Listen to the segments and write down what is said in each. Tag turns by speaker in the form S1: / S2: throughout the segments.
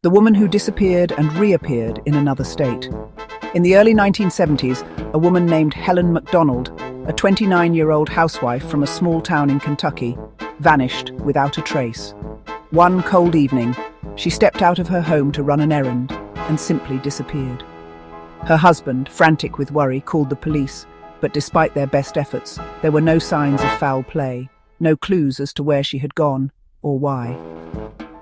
S1: The woman who disappeared and reappeared in another state. In the early 1970s, a woman named Helen MacDonald, a 29-year-old housewife from a small town in Kentucky, vanished without a trace. One cold evening, she stepped out of her home to run an errand and simply disappeared. Her husband, frantic with worry, called the police, but despite their best efforts, there were no signs of foul play, no clues as to where she had gone or why.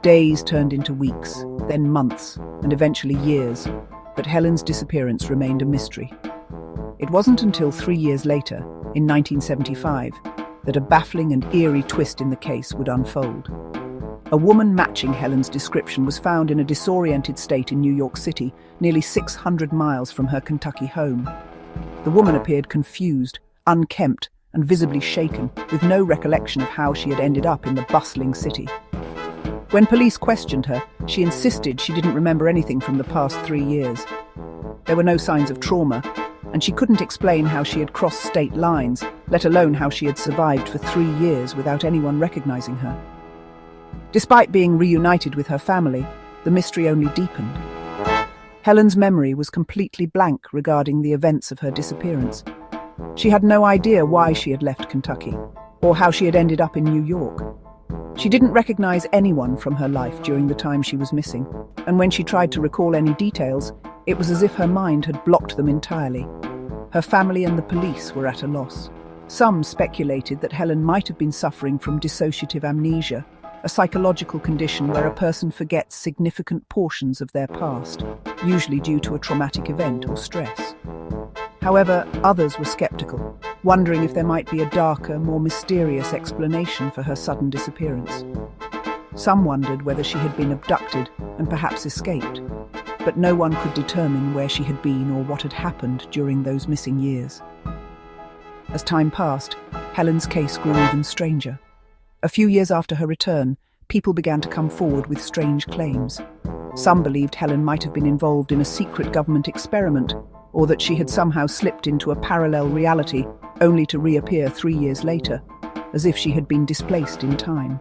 S1: Days turned into weeks, then months, and eventually years, but Helen's disappearance remained a mystery. It wasn't until 3 years later, in 1975, that a baffling and eerie twist in the case would unfold. A woman matching Helen's description was found in a disoriented state in New York City, nearly 600 miles from her Kentucky home. The woman appeared confused, unkempt, and visibly shaken, with no recollection of how she had ended up in the bustling city. When police questioned her, she insisted she didn't remember anything from the past 3 years. There were no signs of trauma, and she couldn't explain how she had crossed state lines, let alone how she had survived for 3 years without anyone recognizing her. Despite being reunited with her family, the mystery only deepened. Helen's memory was completely blank regarding the events of her disappearance. She had no idea why she had left Kentucky, or how she had ended up in New York. She didn't recognize anyone from her life during the time she was missing, and when she tried to recall any details, it was as if her mind had blocked them entirely. Her family and the police were at a loss. Some speculated that Helen might have been suffering from dissociative amnesia, a psychological condition where a person forgets significant portions of their past, usually due to a traumatic event or stress. However, others were skeptical, wondering if there might be a darker, more mysterious explanation for her sudden disappearance. Some wondered whether she had been abducted and perhaps escaped, but no one could determine where she had been or what had happened during those missing years. As time passed, Helen's case grew even stranger. A few years after her return, people began to come forward with strange claims. Some believed Helen might have been involved in a secret government experiment, or that she had somehow slipped into a parallel reality only to reappear 3 years later, as if she had been displaced in time.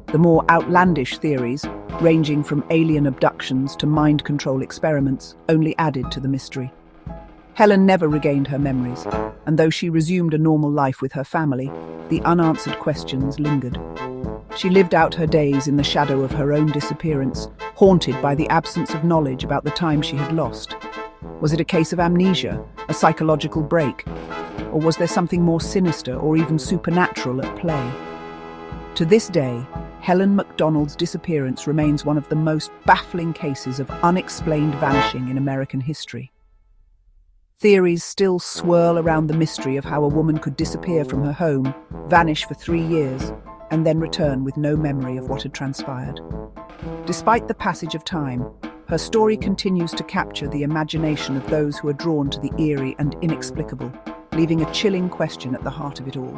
S1: The more outlandish theories, ranging from alien abductions to mind control experiments, only added to the mystery. Helen never regained her memories, and though she resumed a normal life with her family, the unanswered questions lingered. She lived out her days in the shadow of her own disappearance, haunted by the absence of knowledge about the time she had lost. Was it a case of amnesia, a psychological break, or was there something more sinister or even supernatural at play? To this day, Helen MacDonald's disappearance remains one of the most baffling cases of unexplained vanishing in American history. Theories still swirl around the mystery of how a woman could disappear from her home, vanish for 3 years, and then return with no memory of what had transpired. Despite the passage of time, her story continues to capture the imagination of those who are drawn to the eerie and inexplicable, leaving a chilling question at the heart of it all.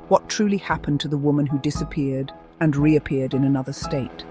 S1: What truly happened to the woman who disappeared and reappeared in another state?